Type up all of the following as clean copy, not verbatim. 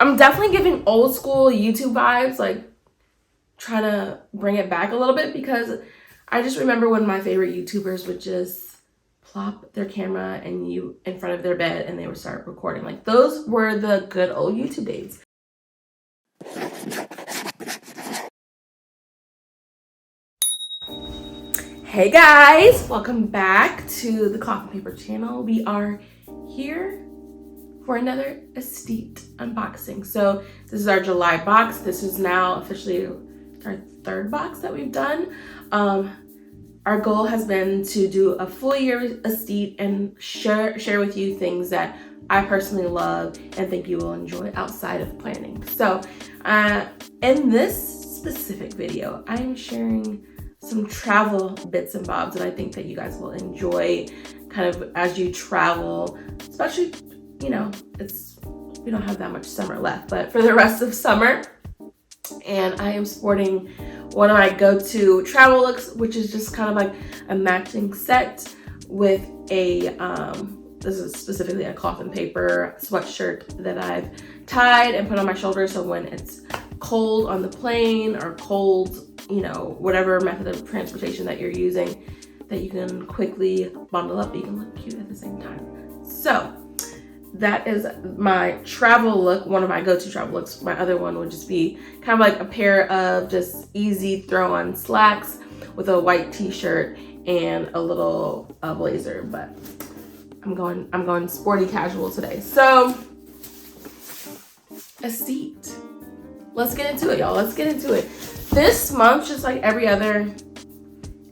I'm definitely giving old school YouTube vibes, like trying to bring it back a little bit, because I just remember when my favorite YouTubers would just plop their camera and you in front of their bed and they would start recording. Like, those were the good old YouTube days. Hey guys, welcome back to the Cloth and Paper channel. We are here for another Aesthete unboxing. So this is our July box. This is now officially our third box that we've done. Our goal has been to do a full year Aesthete and share with you things that I personally love and think you will enjoy outside of planning. So in this specific video, I am sharing some travel bits and bobs that I think that you guys will enjoy kind of as you travel, especially, you know, we don't have that much summer left, but for the rest of summer. And I am sporting one of my go-to travel looks, which is just kind of like a matching set with a, this is specifically a cloth and paper sweatshirt that I've tied and put on my shoulder. So when it's cold on the plane or cold, you know, whatever method of transportation that you're using, that you can quickly bundle up, you can look cute at the same time. So that is my travel look, one of my go-to travel looks. My other one would just be kind of like a pair of just easy throw-on slacks with a white t-shirt and a little blazer, but I'm going sporty casual today. So Aesthete. Let's get into it, y'all. Let's get into it. This month, just like every other,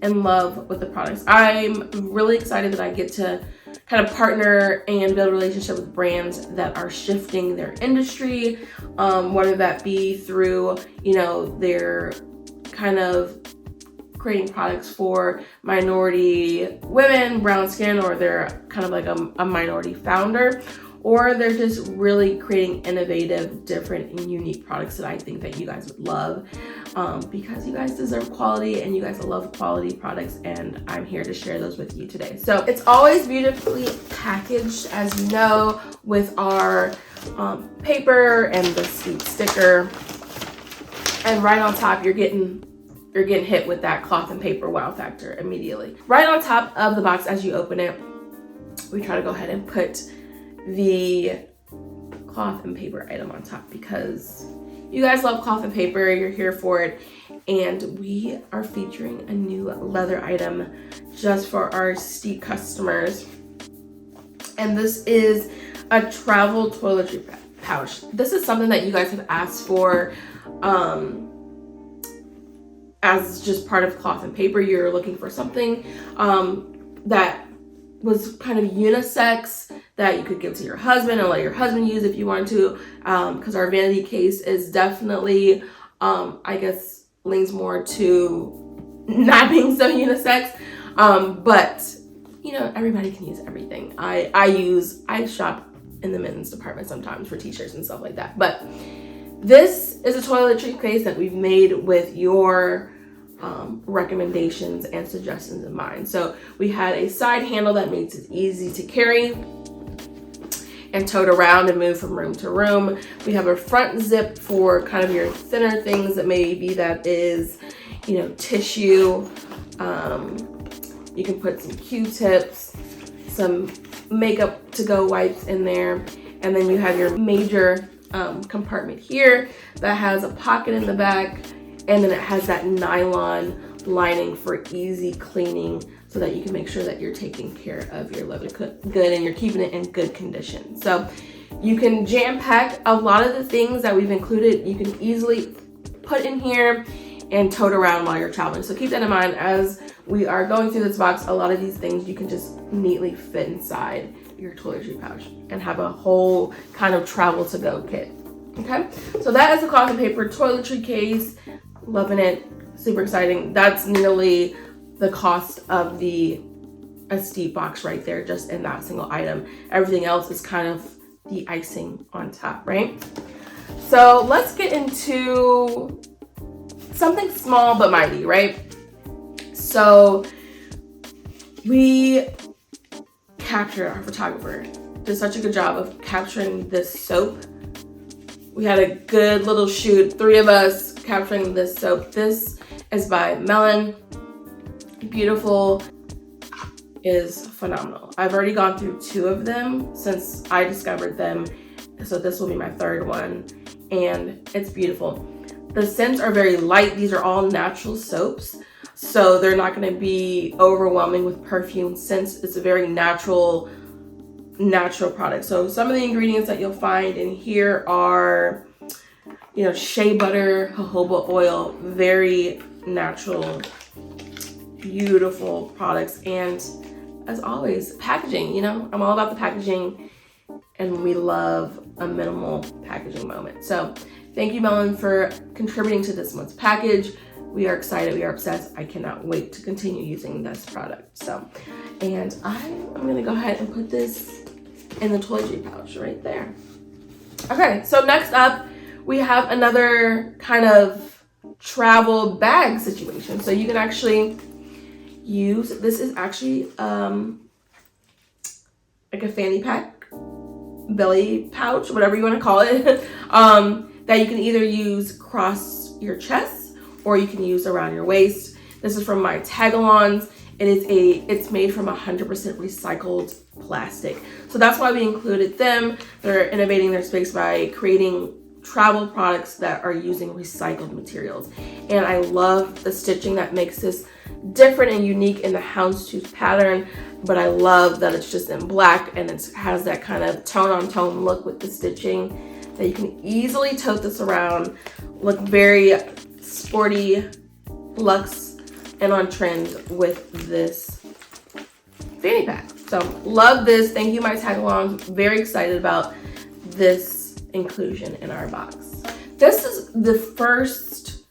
in love with the products. I'm really excited that I get to kind of partner and build a relationship with brands that are shifting their industry, whether that be through, you know, their kind of creating products for minority women, brown skin, or they're kind of like a minority founder, or they're just really creating innovative, different, and unique products that I think that you guys would love, because you guys deserve quality and you guys love quality products, and I'm here to share those with you today. So it's always beautifully packaged, as you know, with our paper and the sweet sticker, and right on top you're getting hit with that cloth and paper wow factor immediately. Right on top of the box as you open it, we try to go ahead and put the cloth and paper item on top, because you guys love cloth and paper, you're here for it, and we are featuring a new leather item just for our Aesthete customers. And this is a travel toiletry pouch. This is something that you guys have asked for as just part of cloth and paper. You're looking for something that was kind of unisex, that you could give to your husband and let your husband use if you wanted to, because our vanity case is definitely, I guess, leans more to not being so unisex, but you know, everybody can use everything. I shop in the men's department sometimes for t-shirts and stuff like that, but this is a toiletry case that we've made with your recommendations and suggestions in mind. So we had a side handle that makes it easy to carry and tote around and move from room to room. We have a front zip for kind of your thinner things that maybe that is, you know, tissue. You can put some Q-tips, some makeup to go wipes in there, and then you have your major compartment here that has a pocket in the back, and then it has that nylon lining for easy cleaning, so that you can make sure that you're taking care of your leather good and you're keeping it in good condition. So you can jam pack a lot of the things that we've included. You can easily put in here and tote around while you're traveling. So keep that in mind as we are going through this box. A lot of these things you can just neatly fit inside your toiletry pouch and have a whole kind of travel to go kit. Okay, so that is the cloth and paper toiletry case. Loving it, super exciting. That's nearly the cost of the Aesthete box right there, just in that single item. Everything else is kind of the icing on top, right? So let's get into something small but mighty, right? So we captured, our photographer did such a good job of capturing this soap we had a good little shoot, 3 of us capturing this soap. This is by Melon. Beautiful, is phenomenal. I've already gone through 2 of them since I discovered them, so this will be my 3rd one, and it's beautiful. The scents are very light. These are all natural soaps, so they're not going to be overwhelming with perfume scents. It's a very natural product. So some of the ingredients that you'll find in here are, you know, shea butter, jojoba oil, very natural, beautiful products. And as always, packaging, you know, I'm all about the packaging, and we love a minimal packaging moment. So thank you, Melon, for contributing to this month's package. We are excited, we are obsessed. I cannot wait to continue using this product. So, and I'm gonna go ahead and put this in the toiletry pouch right there. Okay, so next up, we have another kind of travel bag situation. So you can actually use, this is actually like a fanny pack, belly pouch, whatever you want to call it, that you can either use across your chest or you can use around your waist. This is from Mytagalongs. It's made from 100% recycled plastic. So that's why we included them. They're innovating their space by creating travel products that are using recycled materials. And I love the stitching that makes this different and unique in the houndstooth pattern, but I love that it's just in black and it has that kind of tone on tone look with the stitching, that you can easily tote this around, look very sporty, luxe, and on trend with this fanny pack. So love this. Thank you, Mytagalongs. Very excited about this inclusion in our box. This is the first,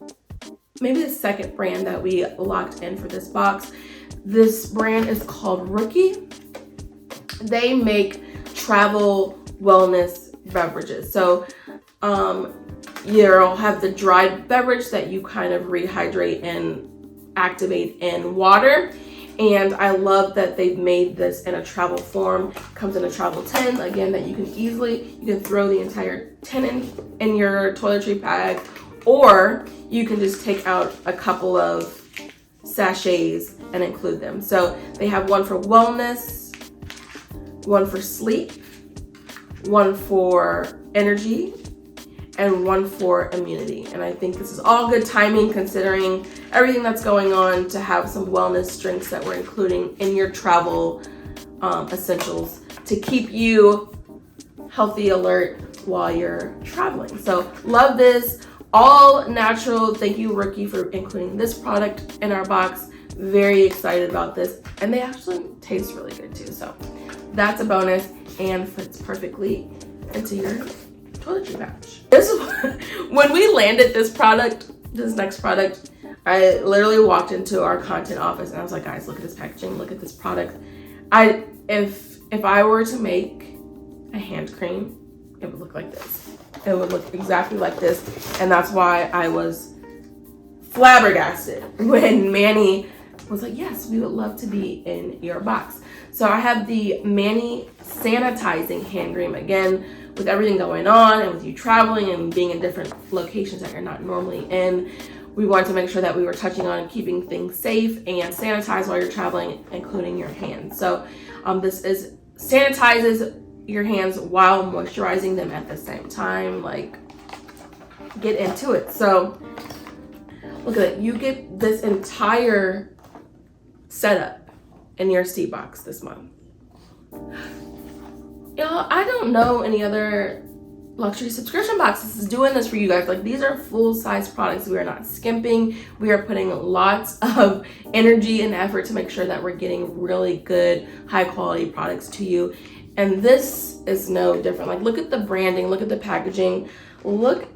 maybe the 2nd brand that we locked in for this box. This brand is called Rookie. They make travel wellness beverages. So you'll have the dried beverage that you kind of rehydrate and activate in water. And I love that they've made this in a travel form. Comes in a travel tin, again, that you can throw the entire tin in your toiletry bag, or you can just take out a couple of sachets and include them. So they have one for wellness, one for sleep, one for energy, and one for immunity. And I think this is all good timing considering everything that's going on, to have some wellness drinks that we're including in your travel essentials to keep you healthy, alert while you're traveling. So love this, all natural. Thank you, Rookie, for including this product in our box. Very excited about this, and they actually taste really good too. So that's a bonus and fits perfectly into your toiletry pouch. This is when we landed this next product, I literally walked into our content office and I was like, guys, look at this packaging, look at this product. If I were to make a hand cream, it would look like this. It would look exactly like this. And that's why I was flabbergasted when Manny was like, yes, we would love to be in your box. So I have the Manny sanitizing hand cream. Again, with everything going on and with you traveling and being in different locations that you're not normally in, we wanted to make sure that we were touching on keeping things safe and sanitize while you're traveling, including your hands. So this sanitizes your hands while moisturizing them at the same time. Like, get into it. So look at it. You get this entire setup in your Aesthete box this month. Y'all, I don't know any other luxury subscription boxes is doing this for you guys. Like, these are full-size products. We are not skimping. We are putting lots of energy and effort to make sure that we're getting really good, high-quality products to you. And this is no different. Like, look at the branding, look at the packaging, look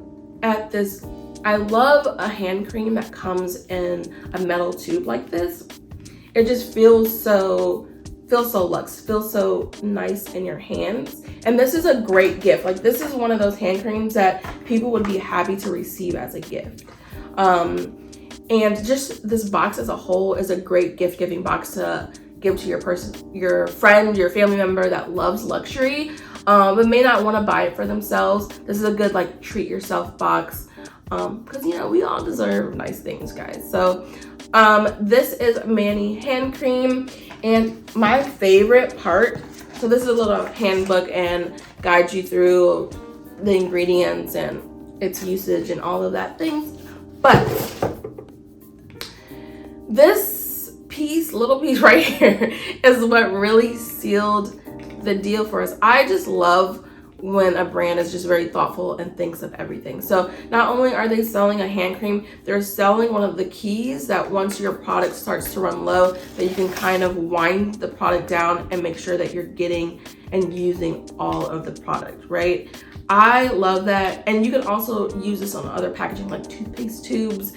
at this. I love a hand cream that comes in a metal tube like this. It just feels so luxe, feels so nice in your hands. And this is a great gift. Like, this is one of those hand creams that people would be happy to receive as a gift. And just this box as a whole is a great gift giving box to give to your friend, your family member that loves luxury. but may not want to buy it for themselves. This is a good like treat yourself box, because you know we all deserve nice things, guys. So this is Manny hand cream, and my favorite part, so this is a little handbook and guides you through the ingredients and its usage and all of that things, but this piece, little piece right here, is what really sealed the deal for us. I just love when a brand is just very thoughtful and thinks of everything. So not only are they selling a hand cream, they're selling one of the keys that once your product starts to run low, that you can kind of wind the product down and make sure that you're getting and using all of the product, right? I love that. And you can also use this on other packaging like toothpaste tubes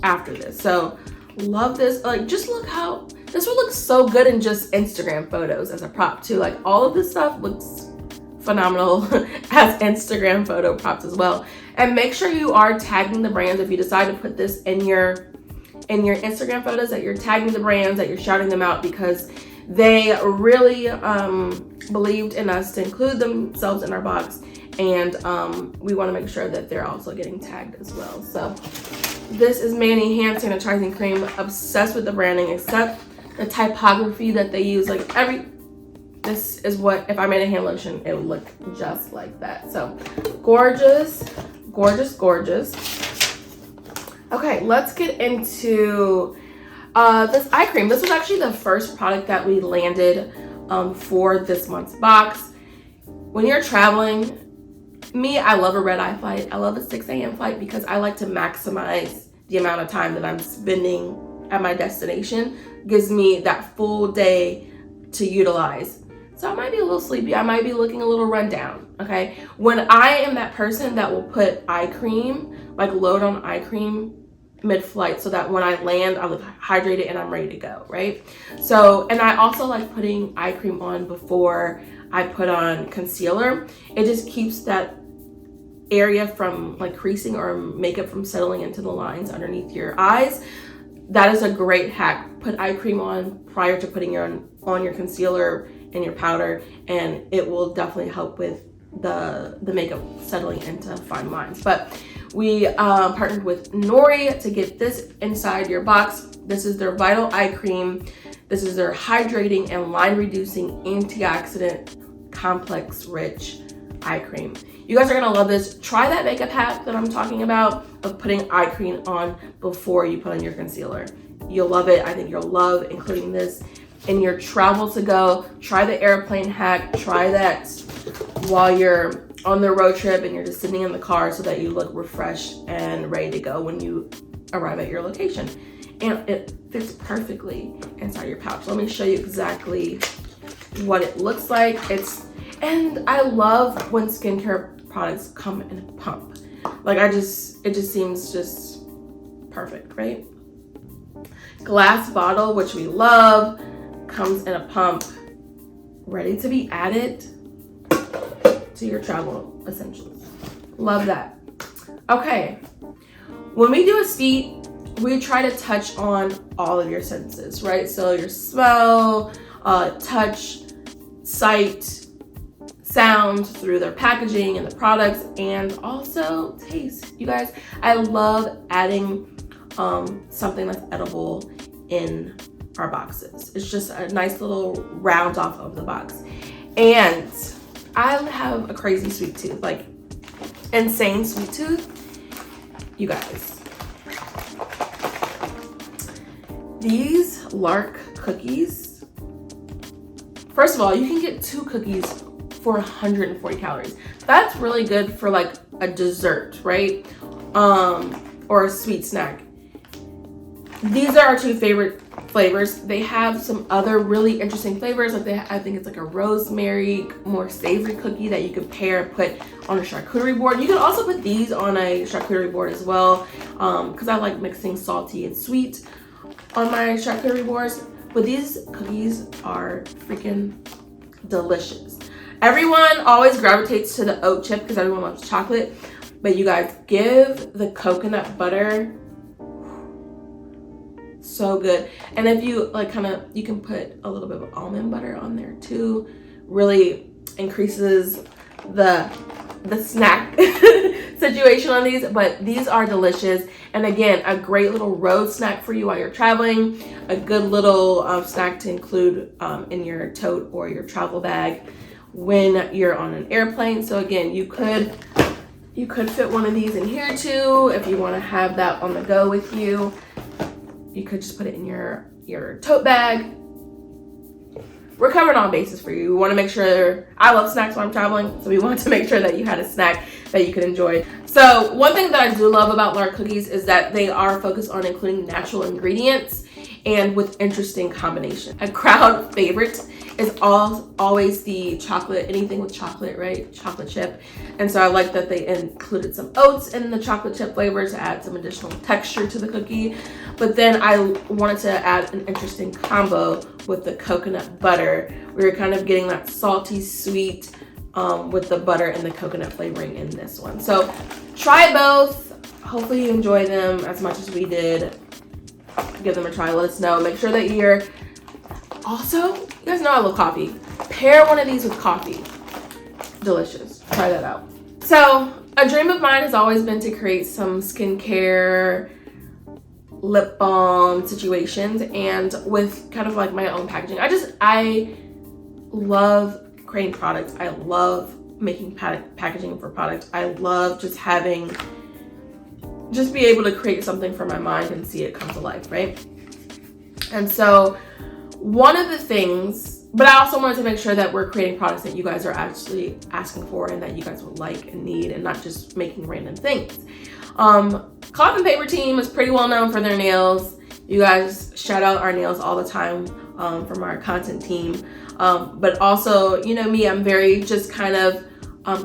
after this. So love this. Like, just look how this would look so good in just Instagram photos as a prop too. Like, all of this stuff looks phenomenal as Instagram photo props as well. And make sure you are tagging the brands. If you decide to put this in your Instagram photos, that you're tagging the brands, that you're shouting them out, because they really believed in us to include themselves in our box, and we want to make sure that they're also getting tagged as well. So this is Manny hand sanitizing cream. Obsessed with the branding, except the typography that they use. Like, this is what, if I made a hand lotion, it would look just like that. So gorgeous, gorgeous, gorgeous. Okay, let's get into this eye cream. This was actually the first product that we landed for this month's box. When you're traveling, I love a red eye flight. I love a 6 a.m. flight because I like to maximize the amount of time that I'm spending at my destination. Gives me that full day to utilize. So I might be a little sleepy. I might be looking a little run down, okay? When I am that person that will put eye cream, like load on eye cream mid-flight, so that when I land, I look hydrated and I'm ready to go, right? So, and I also like putting eye cream on before I put on concealer. It just keeps that area from like creasing or makeup from settling into the lines underneath your eyes. That is a great hack. Put eye cream on prior to putting on your concealer and your powder, and it will definitely help with the makeup settling into fine lines. But we partnered with Nuori to get this inside your box. This is their Vital Eye Cream. This is their hydrating and line reducing antioxidant complex rich eye cream. You guys are gonna love this. Try that makeup hack that I'm talking about of putting eye cream on before you put on your concealer. You'll love it. I think you'll love including this in your travel to go. Try the airplane hack. Try that while you're on the road trip and you're just sitting in the car, so that you look refreshed and ready to go when you arrive at your location. And it fits perfectly inside your pouch. Let me show you exactly what it looks like. And I love when skincare products come in a pump. Like, it just seems just perfect, right? Glass bottle, which we love, comes in a pump, ready to be added to your travel essentials. Love that. Okay, when we do Aesthete, we try to touch on all of your senses, right? So your smell, touch, sight, sound through their packaging and the products, and also taste. You guys, I love adding something that's edible in our boxes. It's just a nice little round off of the box. And I have a crazy sweet tooth, like insane sweet tooth. You guys, these Lark Cookies, first of all, you can get 2 cookies for 140 calories. That's really good for like a dessert, right? Or a sweet snack. These are our 2 favorite flavors. They have some other really interesting flavors. Like I think it's like a rosemary, more savory cookie that you could pair and put on a charcuterie board. You can also put these on a charcuterie board as well, because I like mixing salty and sweet on my charcuterie boards. But these cookies are freaking delicious. Everyone always gravitates to the oat chip because everyone loves chocolate, but you guys, give the coconut butter. So good. And if you like, you can put a little bit of almond butter on there too. really increases the snack situation on these, but these are delicious. And again, a great little road snack for you while you're traveling, a good little snack to include in your tote or your travel bag when you're on an airplane. So again, you could fit one of these in here too if you want to have that on the go with you. You could just put it in your tote bag. We're covering all bases for you. We want to make sure, I love snacks when I'm traveling, so we want to make sure that you had a snack that you could enjoy. So one thing that I do love about Lark Cookies is that they are focused on including natural ingredients and with interesting combinations. A crowd favorite is always the chocolate, anything with chocolate, right? Chocolate chip. And so I like that they included some oats in the chocolate chip flavor to add some additional texture to the cookie. But then I wanted to add an interesting combo with the coconut butter. We were kind of getting that salty sweet with the butter and the coconut flavoring in this one. So try both. Hopefully you enjoy them as much as we did. Give them a try. Let us know. Make sure that you're also, you guys know I love coffee. Pair one of these with coffee. Delicious. Try that out. So a dream of mine has always been to create some skincare, lip balm situations, and with kind of like my own packaging. I love creating products. I love making packaging for products. I love just be able to create something from my mind and see it come to life, right? And so one of the things, but I also wanted to make sure that we're creating products that you guys are actually asking for and that you guys would like and need, and not just making random things. Cloth and Paper team is pretty well known for their nails. You guys shout out our nails all the time from our content team. But also, you know me, I'm very just kind of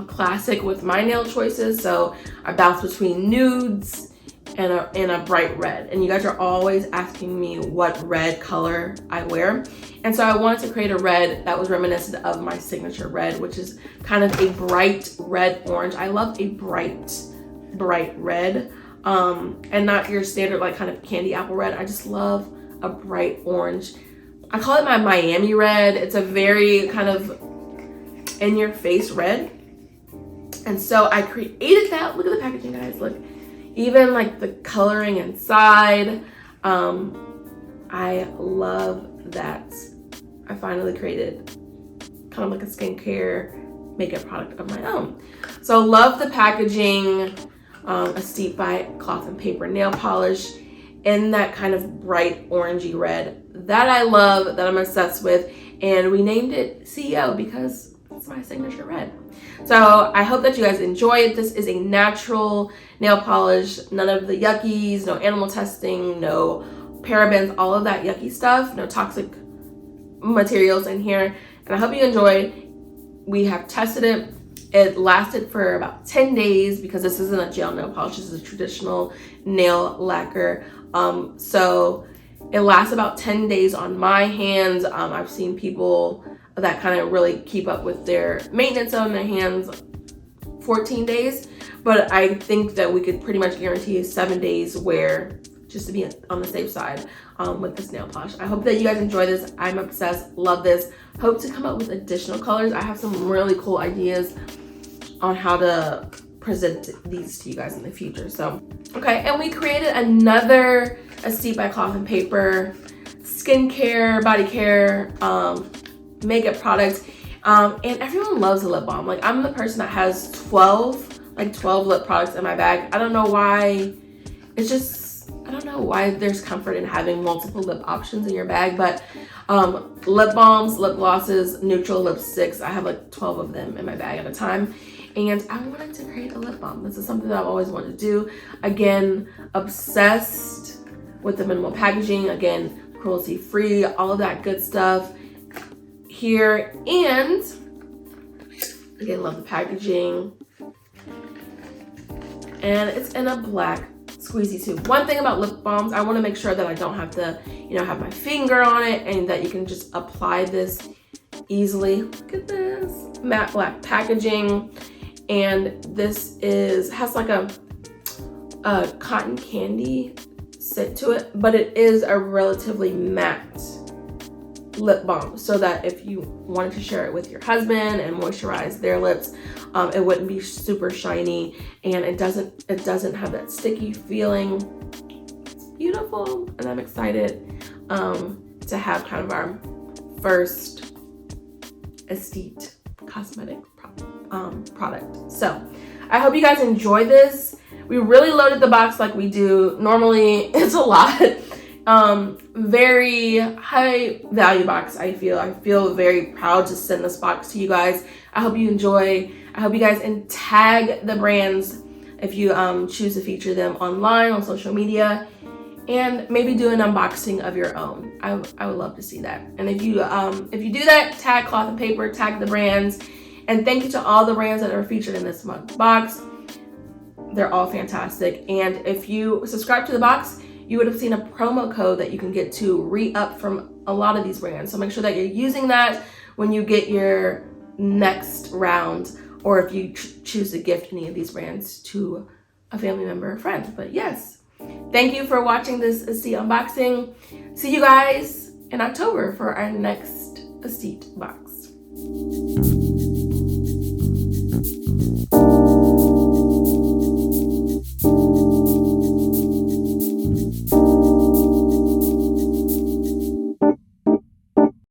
classic with my nail choices. So I bounce between nudes and a bright red. And you guys are always asking me what red color I wear. And so I wanted to create a red that was reminiscent of my signature red, which is kind of a bright red orange. I love a bright red. And not your standard like kind of candy apple red. I just love a bright orange. I call it my Miami red. It's a very kind of in your face red. And so I created that. Look at the packaging, guys. Look, even like the coloring inside. I love that I finally created kind of like a skincare makeup product of my own. So love the packaging. Aesthete by Cloth and Paper nail polish in that kind of bright orangey red that I love, that I'm obsessed with, and we named it CEO because it's my signature red. So I hope that you guys enjoy it. This is a natural nail polish, none of the yuckies, no animal testing, no parabens, all of that yucky stuff, no toxic materials in here, and I hope you enjoy. We have tested it. It lasted for about 10 days because this isn't a gel nail polish. This is a traditional nail lacquer. So it lasts about 10 days on my hands. I've seen people that kind of really keep up with their maintenance on their hands 14 days. But I think that we could pretty much guarantee 7 days wear just to be on the safe side with this nail polish. I hope that you guys enjoy this. I'm obsessed. Love this. Hope to come up with additional colors. I have some really cool ideas on how to present these to you guys in the future. So, okay, and we created another Aesthete by Cloth and Paper skincare, body care, makeup product. And everyone loves a lip balm. Like, I'm the person that has 12 lip products in my bag. I don't know why. It's just, I don't know why there's comfort in having multiple lip options in your bag, but lip balms, lip glosses, neutral lipsticks, I have like 12 of them in my bag at a time. And I wanted to create a lip balm. This is something that I've always wanted to do. Again, obsessed with the minimal packaging. Again, cruelty-free, all of that good stuff here. And again, love the packaging. And it's in a black squeezy tube. One thing about lip balms, I want to make sure that I don't have to, have my finger on it, and that you can just apply this easily. Look at this matte black packaging. And this has like a cotton candy scent to it, but it is a relatively matte lip balm, so that if you wanted to share it with your husband and moisturize their lips, it wouldn't be super shiny, and it doesn't have that sticky feeling. It's beautiful, and I'm excited to have kind of our first Aesthete cosmetic product. So I hope you guys enjoy this. We really loaded the box like we do. Normally it's a lot. Very high value box. I feel very proud to send this box to you guys. I hope you enjoy. I hope you guys tag the brands if you choose to feature them online on social media, and maybe do an unboxing of your own. I would love to see that. And if you do that, tag Cloth and Paper, tag the brands, and thank you to all the brands that are featured in this month's box. They're all fantastic. And if you subscribe to the box, you would have seen a promo code that you can get to re-up from a lot of these brands. So make sure that you're using that when you get your next round, or if you choose to gift any of these brands to a family member or friend. But yes, thank you for watching this Aesthete unboxing. See you guys in October for our next Aesthete box.